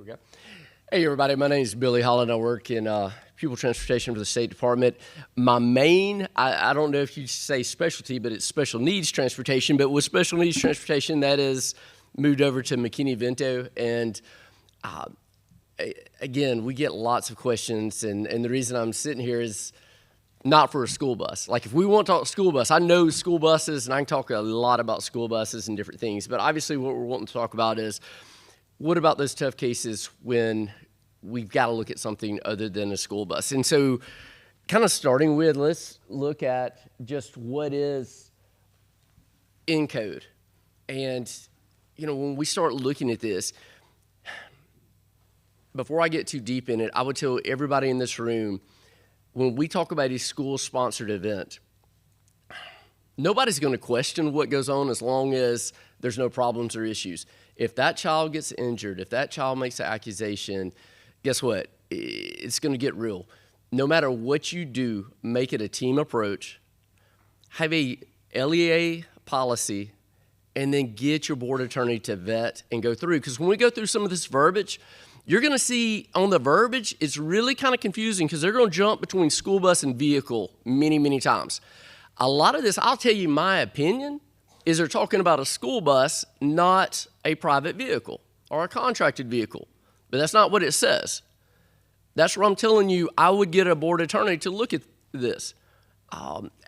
we go. Hey, everybody. My name is Billy Hollon. I work in pupil transportation for the State Department. My main, I don't know if you say specialty, but it's special needs transportation. But with special needs transportation, that is moved over to McKinney-Vento. And again, we get lots of questions. And the reason I'm sitting here is not for a school bus. Like, if we want to talk school bus, I know school buses, and I can talk a lot about school buses and different things. But obviously, what we're wanting to talk about is, what about those tough cases when we've got to look at something other than a school bus? And so, kind of starting with, let's look at just what is in code. And, you know, when we start looking at this, before I get too deep in it, I would tell everybody in this room, when we talk about a school-sponsored event, nobody's going to question what goes on as long as there's no problems or issues. If that child gets injured, if that child makes an accusation, guess what? It's going to get real. No matter what you do, make it a team approach. Have a LEA policy, and then get your board attorney to vet and go through. Because when we go through some of this verbiage, you're going to see on the verbiage, it's really kind of confusing because they're going to jump between school bus and vehicle many, many times. A lot of this, I'll tell you my opinion, is they're talking about a school bus, not a private vehicle or a contracted vehicle. But that's not what it says. That's where I'm telling you I would get a board attorney to look at this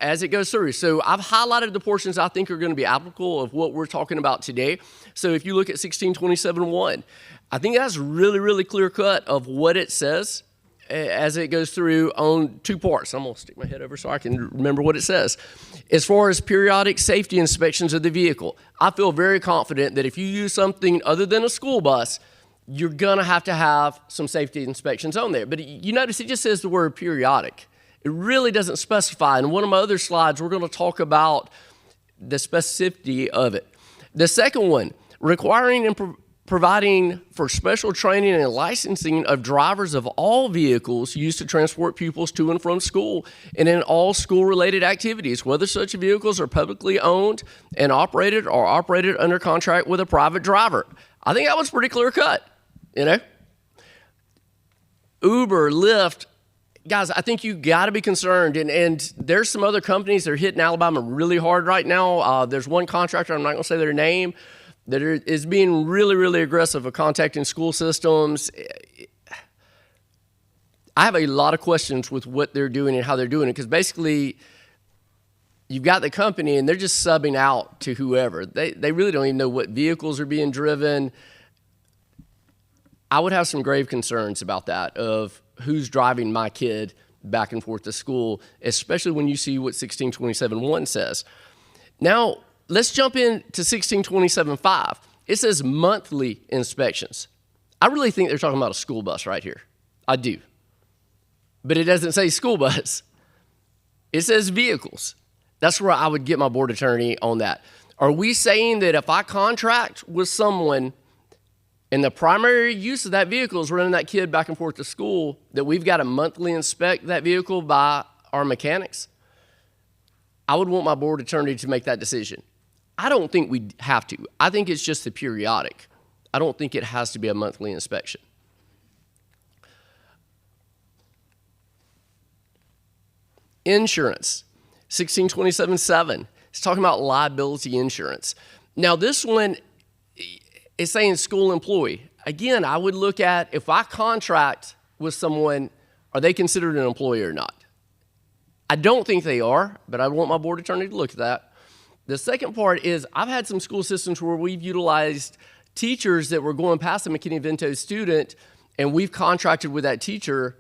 as it goes through. So I've highlighted the portions I think are going to be applicable of what we're talking about today. So if you look at 1627.1, I think that's really, really clear cut of what it says as it goes through on two parts. I'm going to stick my head over so I can remember what it says. As far as periodic safety inspections of the vehicle, I feel very confident that if you use something other than a school bus, you're going to have some safety inspections on there. But you notice it just says the word periodic. It really doesn't specify. In one of my other slides, we're going to talk about the specificity of it. The second one, requiring and providing for special training and licensing of drivers of all vehicles used to transport pupils to and from school and in all school-related activities, whether such vehicles are publicly owned and operated or operated under contract with a private driver. I think that was pretty clear cut, you know? Uber, Lyft, guys, I think you got to be concerned, and there's some other companies that are hitting Alabama really hard right now. There's one contractor, I'm not going to say their name, that is being really, really aggressive of contacting school systems. I have a lot of questions with what they're doing and how they're doing it, because basically you've got the company and they're just subbing out to whoever. They really don't even know what vehicles are being driven. I would have some grave concerns about that, of who's driving my kid back and forth to school, especially when you see what 1627.1 says. Now, let's jump into 1627.5. It says monthly inspections. I really think they're talking about a school bus right here. I do. But it doesn't say school bus. It says vehicles. That's where I would get my board attorney on that. Are we saying that if I contract with someone and the primary use of that vehicle is running that kid back and forth to school, that we've got to monthly inspect that vehicle by our mechanics? I would want my board attorney to make that decision. I don't think we have to. I think it's just the periodic. I don't think it has to be a monthly inspection. Insurance, 1627.7. It's talking about liability insurance. Now, this one is saying school employee. Again, I would look at, if I contract with someone, are they considered an employee or not? I don't think they are, but I want my board attorney to look at that. The second part is, I've had some school systems where we've utilized teachers that were going past a McKinney-Vento student, and we've contracted with that teacher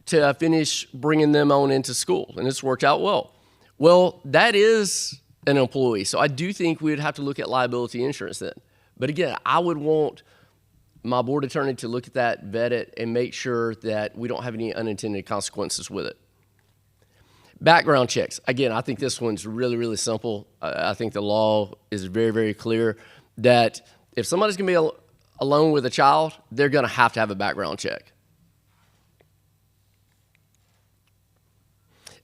to finish bringing them on into school, and it's worked out well. Well, that is an employee, so I do think we'd have to look at liability insurance then. But again, I would want my board attorney to look at that, vet it, and make sure that we don't have any unintended consequences with it. Background checks. Again, I think this one's really, really simple. I think the law is very, very clear that if somebody's going to be alone with a child, they're going to have a background check.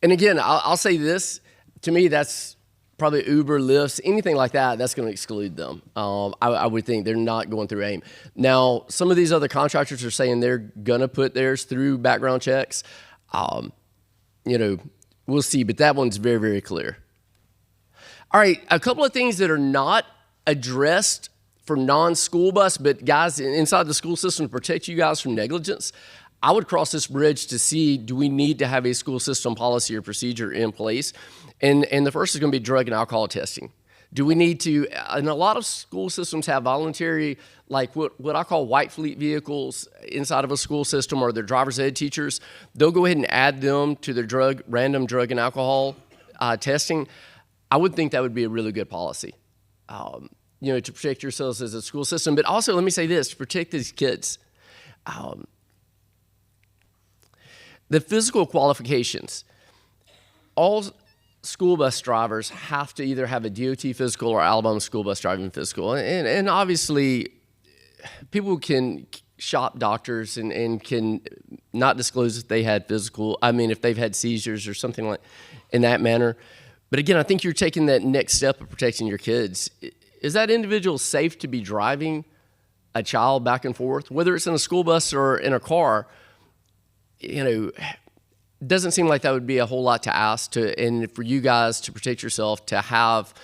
And again, I'll say this. To me, that's probably Uber, Lyft, anything like that, that's going to exclude them. I would think they're not going through AIM. Now, some of these other contractors are saying they're going to put theirs through background checks. We'll see, but that one's very, very clear. All right, a couple of things that are not addressed for non-school bus, but guys inside the school system to protect you guys from negligence. I would cross this bridge to see, do we need to have a school system policy or procedure in place? And the first is going to be drug and alcohol testing. Do we need to, and a lot of school systems have voluntary, like what I call white fleet vehicles inside of a school system, or their driver's ed teachers. They'll go ahead and add them to their random drug and alcohol testing. I would think that would be a really good policy, to protect yourselves as a school system. But also, let me say this, to protect these kids. The physical qualifications. All school bus drivers have to either have a DOT physical or Alabama school bus driving physical. And obviously, people can shop doctors and can not disclose if they had if they've had seizures or something like in that manner. But again, I think you're taking that next step of protecting your kids. Is that individual safe to be driving a child back and forth, whether it's in a school bus or in a car? Doesn't seem like that would be a whole lot to ask and for you guys to protect yourself, to have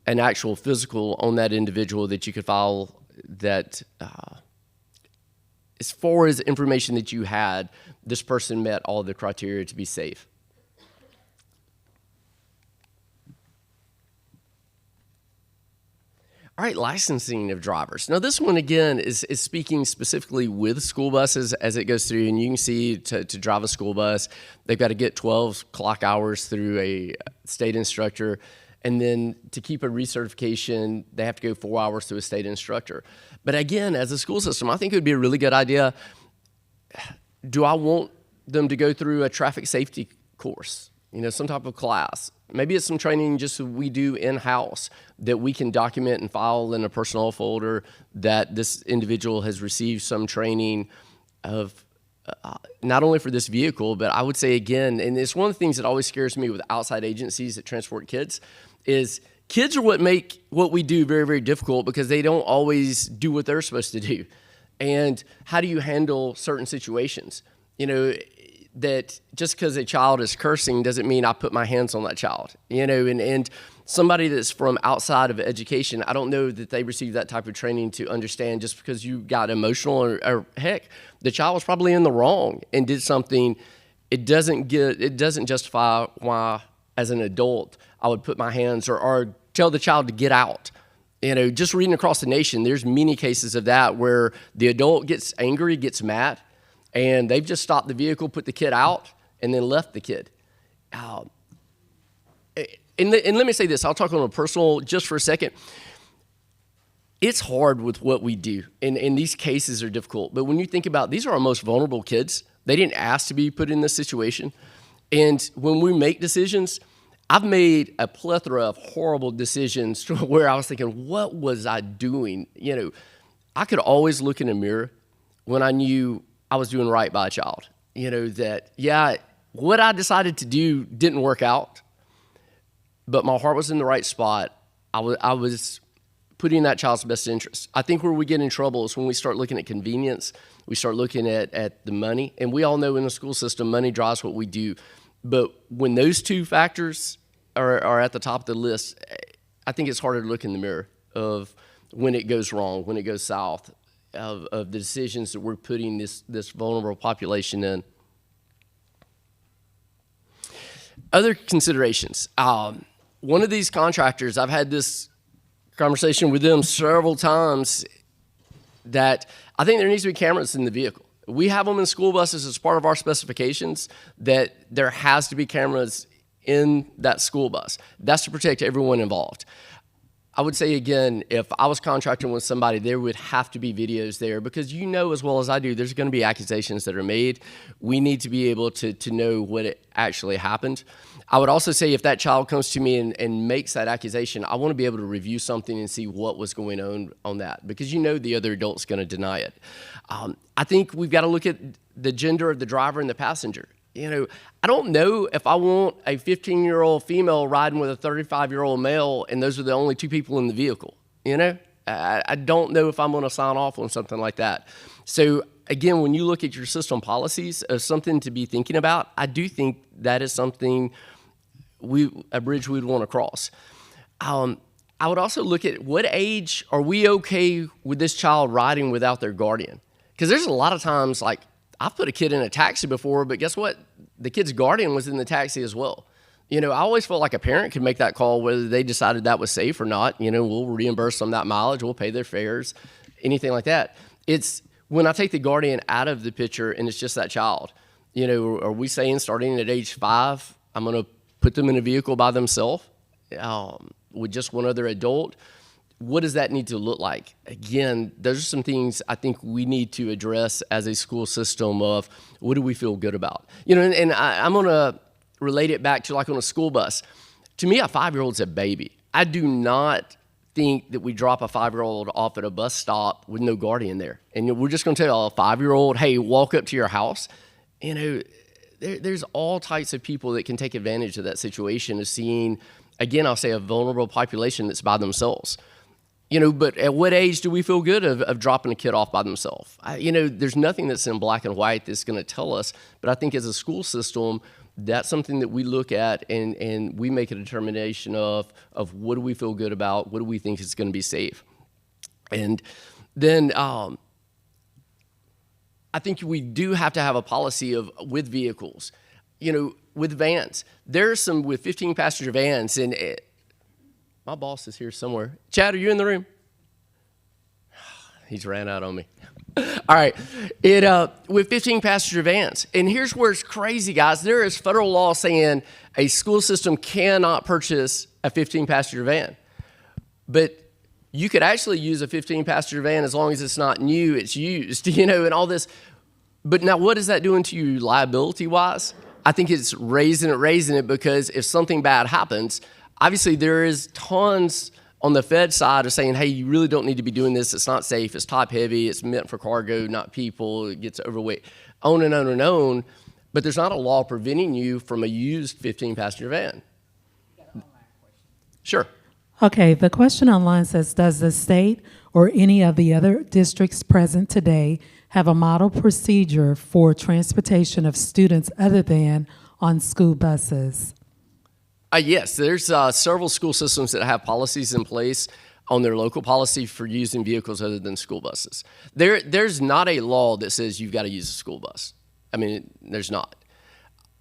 an actual physical on that individual that you could file that, as far as information that you had, this person met all the criteria to be safe. All right, licensing of drivers. Now, this one, again, is speaking specifically with school buses as it goes through. And you can see to drive a school bus, they've got to get 12 clock hours through a state instructor. And then to keep a recertification, they have to go 4 hours through a state instructor. But again, as a school system, I think it would be a really good idea. Do I want them to go through a traffic safety course, some type of class? Maybe it's some training just so we do in-house that we can document and file in a personnel folder that this individual has received some training of not only for this vehicle, but I would say again, and it's one of the things that always scares me with outside agencies that transport kids, is kids are what make what we do very, very difficult because they don't always do what they're supposed to do. And how do you handle certain situations? That just because a child is cursing doesn't mean I put my hands on that child, and somebody that's from outside of education, I don't know that they received that type of training to understand just because you got emotional or heck, the child was probably in the wrong and did something. It doesn't justify why, as an adult, I would put my hands or tell the child to get out. Just reading across the nation, there's many cases of that where the adult gets angry, gets mad, and they've just stopped the vehicle, put the kid out, and then left the kid. And let me say this, I'll talk on a personal just for a second. It's hard with what we do, and these cases are difficult. But when you think about, these are our most vulnerable kids. They didn't ask to be put in this situation. And when we make decisions, I've made a plethora of horrible decisions to where I was thinking, what was I doing? I could always look in a mirror when I knew I was doing right by a child. What I decided to do didn't work out, but my heart was in the right spot. I was putting that child's best interest. I think where we get in trouble is when we start looking at convenience, we start looking at the money, and we all know in the school system, money drives what we do. But when those two factors are at the top of the list, I think it's harder to look in the mirror of when it goes wrong, when it goes south, of the decisions that we're putting this vulnerable population in. Other considerations. One of these contractors, I've had this conversation with them several times, that I think there needs to be cameras in the vehicle. We have them in school buses as part of our specifications, that there has to be cameras in that school bus. That's to protect everyone involved. I would say, again, if I was contracting with somebody, there would have to be videos there, because as well as I do, there's going to be accusations that are made. We need to be able to know what it actually happened. I would also say if that child comes to me and makes that accusation, I want to be able to review something and see what was going on that, because the other adult's going to deny it. I think we've got to look at the gender of the driver and the passenger. I don't know if I want a 15-year-old female riding with a 35-year-old male, and those are the only two people in the vehicle. I don't know if I'm going to sign off on something like that. So again, when you look at your system policies as something to be thinking about, I do think that is something a bridge we'd want to cross. I would also look at what age are we okay with this child riding without their guardian? Because there's a lot of times, like, I've put a kid in a taxi before, but guess what? The kid's guardian was in the taxi as well. I always felt like a parent could make that call whether they decided that was safe or not. We'll reimburse them that mileage, we'll pay their fares, anything like that. It's when I take the guardian out of the picture and it's just that child. Are we saying starting at age 5, I'm going to put them in a vehicle by themselves with just one other adult? What does that need to look like? Again, those are some things I think we need to address as a school system of what do we feel good about? And I'm going to relate it back to like on a school bus. To me, a 5-year-old's a baby. I do not think that we drop a 5-year-old off at a bus stop with no guardian there. And we're just going to tell a 5-year-old, hey, walk up to your house. There's all types of people that can take advantage of that situation of seeing, again, I'll say a vulnerable population that's by themselves. But at what age do we feel good of dropping a kid off by themselves? There's nothing that's in black and white that's going to tell us, but I think as a school system, that's something that we look at and we make a determination of what do we feel good about, what do we think is going to be safe. And then I think we do have to have a policy with vehicles, with vans. There's some with 15-passenger vans, and my boss is here somewhere. Chad, are you in the room? He's ran out on me. All right. With 15-passenger vans. And here's where it's crazy, guys. There is federal law saying a school system cannot purchase a 15-passenger van. But you could actually use a 15-passenger van as long as it's not new, it's used, and all this. But now what is that doing to you liability-wise? I think it's raising it because if something bad happens, obviously there is tons on the Fed side of saying, hey, you really don't need to be doing this. It's not safe. It's top heavy. It's meant for cargo, not people. It gets overweight. On and on and on. But there's not a law preventing you from a used 15-passenger van. Sure. Okay, the question online says, does the state or any of the other districts present today have a model procedure for transportation of students other than on school buses? Yes, there's several school systems that have policies in place on their local policy for using vehicles other than school buses. There's not a law that says you've got to use a school bus. I mean, there's not.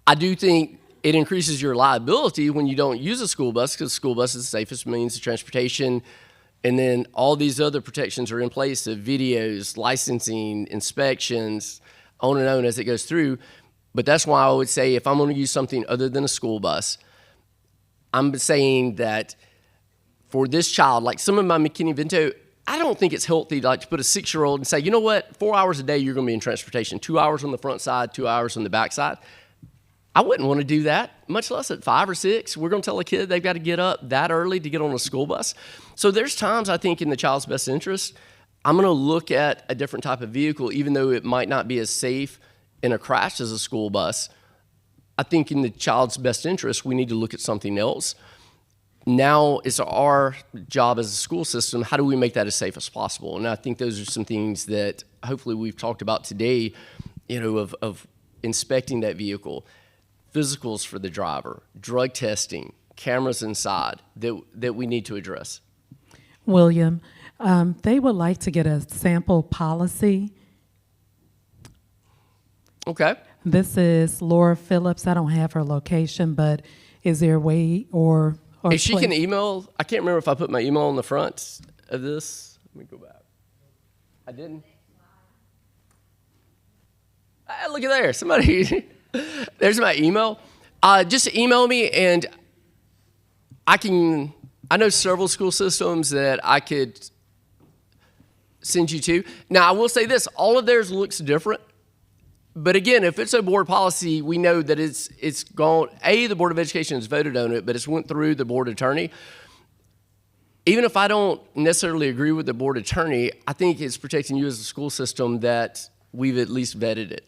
I do think it increases your liability when you don't use a school bus because school bus is the safest means of transportation. And then all these other protections are in place of videos, licensing, inspections, on and on as it goes through. But that's why I would say if I'm going to use something other than a school bus, I'm saying that for this child, like some of my McKinney-Vento, I don't think it's healthy to put a 6-year-old and say, you know what, 4 hours a day you're going to be in transportation, 2 hours on the front side, 2 hours on the back side. I wouldn't want to do that, much less at 5 or 6. We're going to tell a kid they've got to get up that early to get on a school bus. So there's times I think in the child's best interest, I'm going to look at a different type of vehicle, even though it might not be as safe in a crash as a school bus. I think in the child's best interest, we need to look at something else. Now it's our job as a school system, how do we make that as safe as possible? And I think those are some things that hopefully we've talked about today, of inspecting that vehicle, physicals for the driver, drug testing, cameras inside that we need to address. William, they would like to get a sample policy. Okay. This is Laura Phillips. I don't have her location, but is there a way or if she can email, I can't remember if I put my email on the front of this. Let me go back. I didn't. Look at there. Somebody, there's my email. Just email me and I know several school systems that I could send you to. Now, I will say this, all of theirs looks different. But again, if it's a board policy, we know that it's gone, the Board of Education has voted on it, but it's went through the board attorney. Even if I don't necessarily agree with the board attorney, I think it's protecting you as a school system that we've at least vetted it.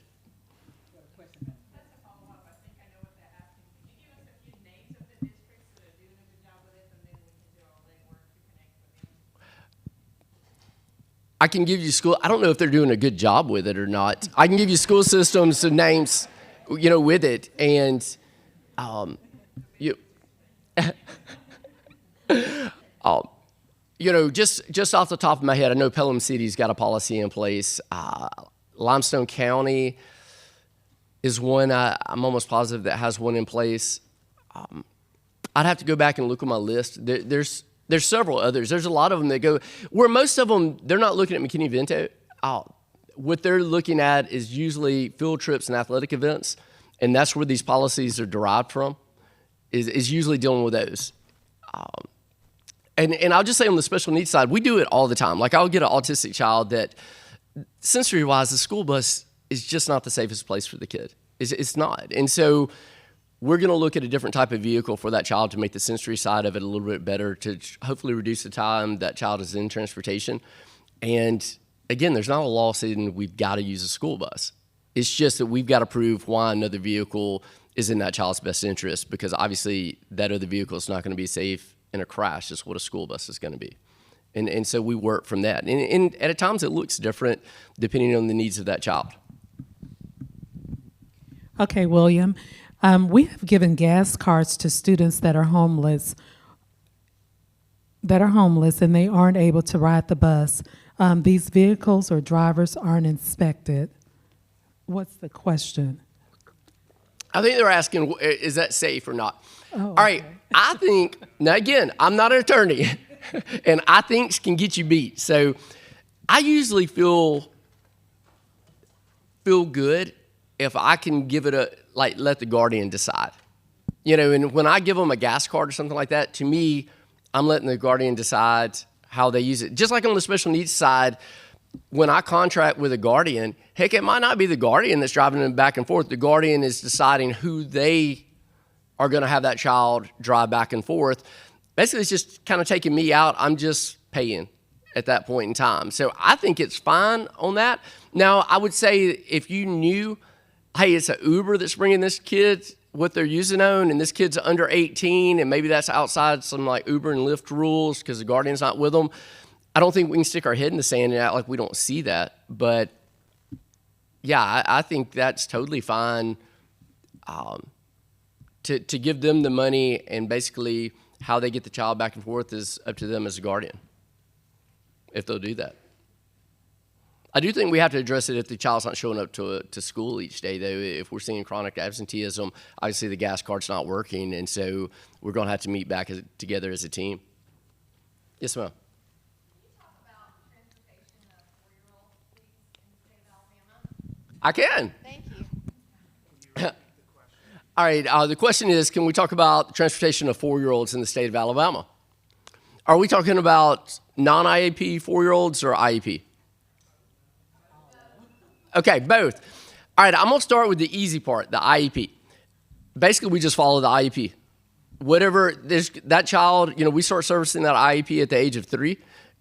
I can give you school. I don't know if they're doing a good job with it or not. I can give you school systems and names, with it, and you, just off the top of my head, I know Pelham City's got a policy in place. Limestone County is one. I'm almost positive that has one in place. I'd have to go back and look at my list. There's several others. There's a lot of them that go where most of them, they're not looking at McKinney-Vento. What they're looking at is usually field trips and athletic events, and that's where these policies are derived from, is usually dealing with those. And I'll just say on the special needs side, we do it all the time. Like I'll get an autistic child that, sensory-wise, the school bus is just not the safest place for the kid. It's not. And so we're going to look at a different type of vehicle for that child to make the sensory side of it a little bit better, to hopefully reduce the time that child is in transportation. And again, there's not a law saying we've got to use a school bus. It's just that we've got to prove why another vehicle is in that child's best interest, because obviously that other vehicle is not going to be safe in a crash. Is what a school bus is going to be. And so we work from that. And at times it looks different depending on the needs of that child. Okay, William. We have given gas cards to students that are homeless, and they aren't able to ride the bus. These vehicles or drivers aren't inspected. What's the question? I think they're asking, is that safe or not? Oh, all right, okay. I think, now again, I'm not an attorney, and I think can get you beat. So I usually feel good if I can give it let the guardian decide. And when I give them a gas card or something like that, to me, I'm letting the guardian decide how they use it. Just like on the special needs side, when I contract with a guardian, heck, it might not be the guardian that's driving them back and forth. The guardian is deciding who they are going to have that child drive back and forth. Basically, it's just kind of taking me out. I'm just paying at that point in time. So I think it's fine on that. Now, I would say if you knew, hey, it's an Uber that's bringing this kid what they're using on, and this kid's under 18, and maybe that's outside some like Uber and Lyft rules because the guardian's not with them, I don't think we can stick our head in the sand and act like we don't see that. But yeah, I think that's totally fine to give them the money, and basically how they get the child back and forth is up to them as a guardian, if they'll do that. I do think we have to address it if the child's not showing up to school each day, though. If we're seeing chronic absenteeism, obviously the gas card's not working, and so we're going to have to meet back together as a team. Yes, ma'am. I can. Thank you. All right, the question is, can we talk about the transportation of 4-year-olds in the state of Alabama? Are we talking about non-IEP 4-year-olds or IEP? Okay, both. All right, I'm going to start with the easy part, the IEP. Basically, we just follow the IEP. Whatever, that child, we start servicing that IEP at the age of 3.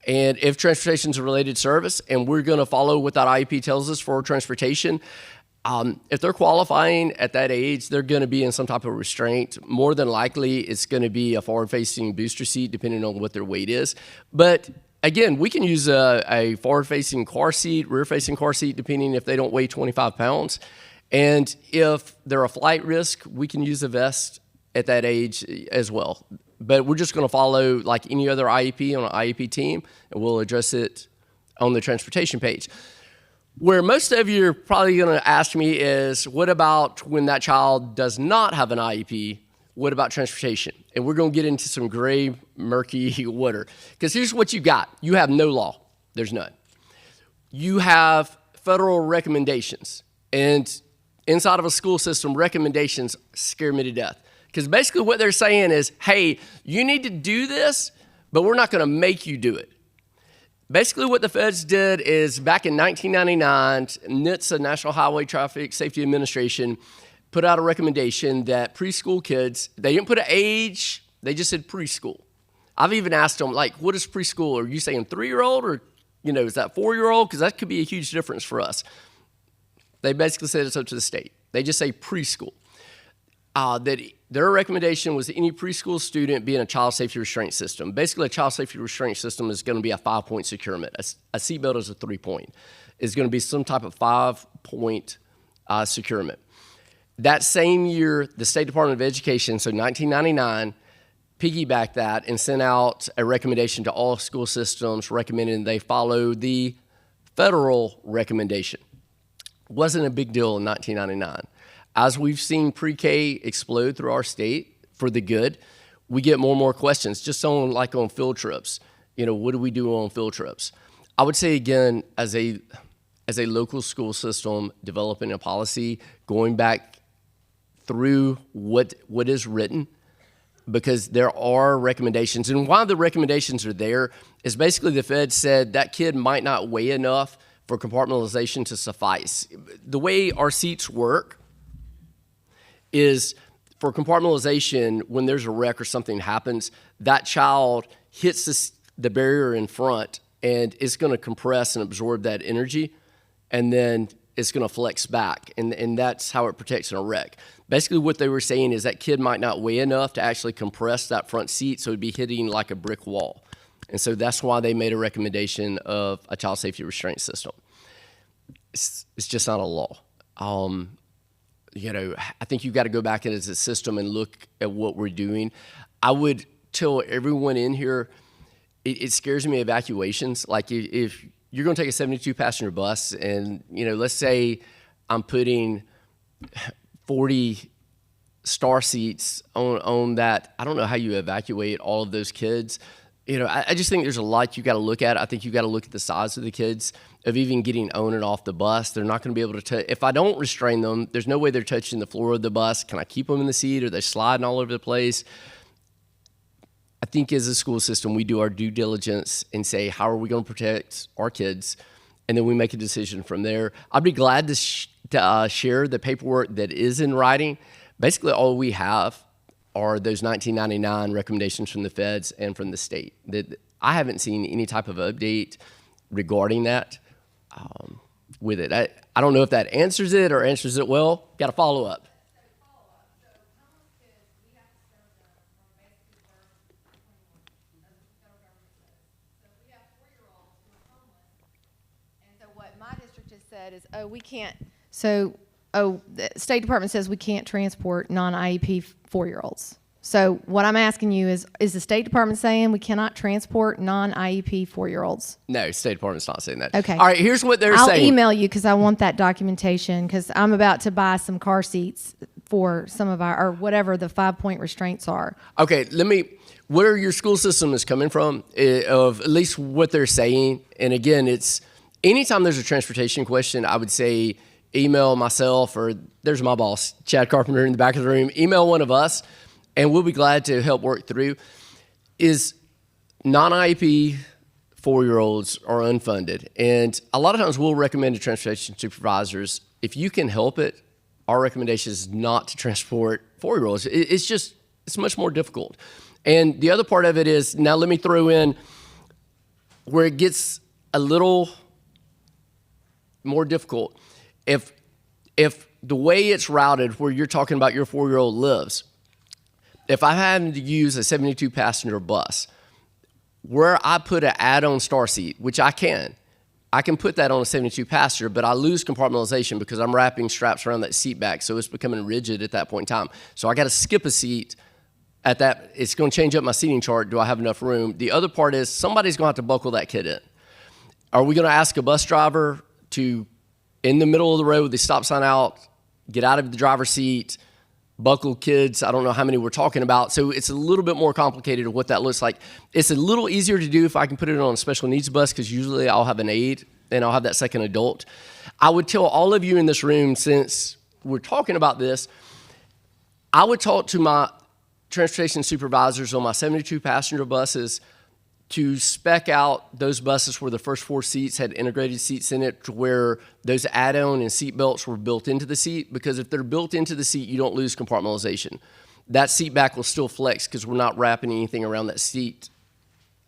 And if transportation is a related service, and we're going to follow what that IEP tells us for transportation, if they're qualifying at that age, they're going to be in some type of restraint. More than likely, it's going to be a forward-facing booster seat, depending on what their weight is. But again, we can use a forward-facing car seat, rear-facing car seat, depending if they don't weigh 25 pounds. And if they're a flight risk, we can use a vest at that age as well. But we're just going to follow like any other IEP on an IEP team, and we'll address it on the transportation page. Where most of you are probably going to ask me is, what about when that child does not have an IEP? What about transportation? And we're going to get into some gray, murky water. Because here's what you got. You have no law. There's none. You have federal recommendations. And inside of a school system, recommendations scare me to death. Because basically what they're saying is, hey, you need to do this, but we're not going to make you do it. Basically what the feds did is back in 1999, NHTSA, National Highway Traffic Safety Administration, put out a recommendation that preschool kids, they didn't put an age, they just said preschool. I've even asked them, like, what is preschool? Are you saying 3-year-old or, is that 4-year-old? Because that could be a huge difference for us. They basically said it's up to the state. They just say preschool. that their recommendation was any preschool student be in a child safety restraint system. Basically, a child safety restraint system is going to be a 5-point securement. A seatbelt is a 3-point. It's going to be some type of 5-point securement. That same year, the State Department of Education, so 1999, piggybacked that and sent out a recommendation to all school systems recommending they follow the federal recommendation. It wasn't a big deal in 1999. As we've seen pre-K explode through our state for the good, we get more and more questions, just on field trips. What do we do on field trips? I would say, again, as a local school system, developing a policy, going back through what is written, because there are recommendations. And why the recommendations are there is basically the Fed said that kid might not weigh enough for compartmentalization to suffice. The way our seats work is for compartmentalization, when there's a wreck or something happens, that child hits the barrier in front and it's going to compress and absorb that energy, and then it's going to flex back, and that's how it protects in a wreck. Basically what they were saying is that kid might not weigh enough to actually compress that front seat, so it'd be hitting like a brick wall. And so that's why they made a recommendation of a child safety restraint system. It's just not a law. I think you've got to go back as a system and look at what we're doing. I would tell everyone in here, it scares me, evacuations. Like if you're going to take a 72 passenger bus and, let's say I'm putting 40 star seats on that, I don't know how you evacuate all of those kids. I just think there's a lot you got to look at. I think you got to look at the size of the kids, of even getting on and off the bus. They're not going to be able to touch. If I don't restrain them, there's no way they're touching the floor of the bus. Can I keep them in the seat? Are they sliding all over the place? I think as a school system, we do our due diligence and say, how are we going to protect our kids? And then we make a decision from there. I'd be glad to share the paperwork that is in writing. Basically, all we have are those 1999 recommendations from the feds and from the state. I haven't seen any type of update regarding that with it. I don't know if that answers it or answers it well. Got to follow up. Said is, we can't. So, the State Department says we can't transport non-IEP 4-year-olds. So, what I'm asking you is the State Department saying we cannot transport non-IEP 4-year-olds? No, State Department's not saying that. Okay. All right, here's what they're saying. I'll email you because I want that documentation, because I'm about to buy some car seats for some of our, or whatever the 5-point restraints are. Okay, where your school system is coming from, of at least what they're saying, and again, it's, anytime there's a transportation question, I would say email myself, or there's my boss, Chad Carpenter, in the back of the room. Email one of us, and we'll be glad to help work through. Is non-IEP 4-year-olds are unfunded, and a lot of times we'll recommend to transportation supervisors, if you can help it, our recommendation is not to transport 4-year-olds. It's much more difficult. And the other part of it is, now let me throw in where it gets a little more difficult. If the way it's routed, where you're talking about your 4-year-old lives, if I had to use a 72 passenger bus where I put an add-on star seat, which I can put that on a 72 passenger, but I lose compartmentalization because I'm wrapping straps around that seat back, so it's becoming rigid at that point in time. So I got to skip a seat at that. It's going to change up my seating chart. Do I have enough room? The other part is somebody's going to have to buckle that kid in. Are we going to ask a bus driver to, in the middle of the road with the stop sign out, get out of the driver's seat, buckle kids? I don't know how many we're talking about. So it's a little bit more complicated of what that looks like. It's a little easier to do if I can put it on a special needs bus, because usually I'll have an aide and I'll have that second adult. I would tell all of you in this room, since we're talking about this, I would talk to my transportation supervisors on my 72 passenger buses to spec out those buses where the first 4 seats had integrated seats in it, to where those add-on and seat belts were built into the seat, because if they're built into the seat, you don't lose compartmentalization. That seat back will still flex because we're not wrapping anything around that seat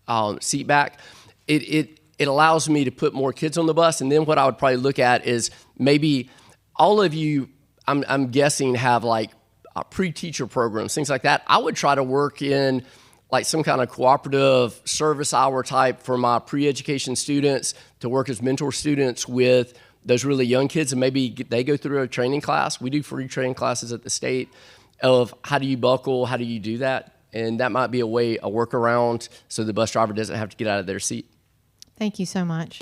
back. It allows me to put more kids on the bus, and then what I would probably look at is maybe all of you, I'm guessing, have like pre-teacher programs, things like that. I would try to work in like some kind of cooperative service hour type for my pre-education students to work as mentor students with those really young kids, and maybe they go through a training class. We do free training classes at the state of how do you buckle, how do you do that, and that might be a workaround so the bus driver doesn't have to get out of their seat. Thank you so much.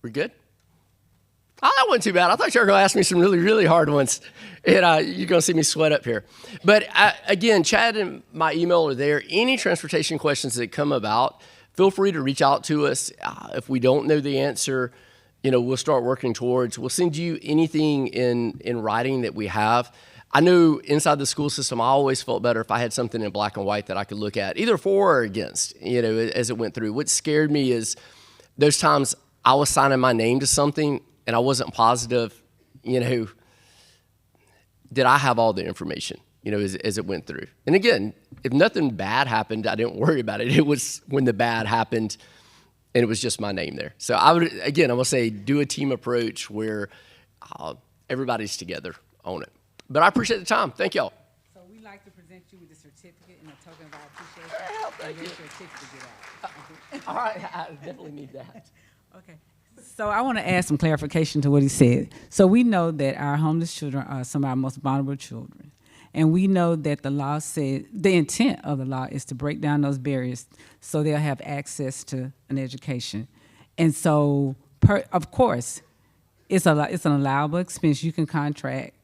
We're good? Oh, that wasn't too bad. I thought you were going to ask me some really, really hard ones. And you're going to see me sweat up here. But again, Chad and my email are there. Any transportation questions that come about, feel free to reach out to us. If we don't know the answer, we'll start working towards. We'll send you anything in writing that we have. I know inside the school system, I always felt better if I had something in black and white that I could look at, either for or against, as it went through. What scared me is those times I was signing my name to something and I wasn't positive, did I have all the information, as it went through? And again, if nothing bad happened, I didn't worry about it. It was when the bad happened and it was just my name there. So I'm going to say do a team approach where everybody's together on it. But I appreciate the time. Thank y'all. So we'd like to present you with a certificate and a token of our appreciation. Well, thank you. Certificate out. All right, I definitely need that. Okay. So I want to add some clarification to what he said. So we know that our homeless children are some of our most vulnerable children. And we know that the law said, the intent of the law is to break down those barriers so they'll have access to an education. And so, of course, it's an allowable expense. You can contract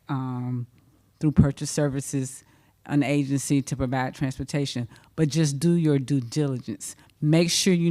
through purchase services, an agency to provide transportation, but just do your due diligence. Make sure you know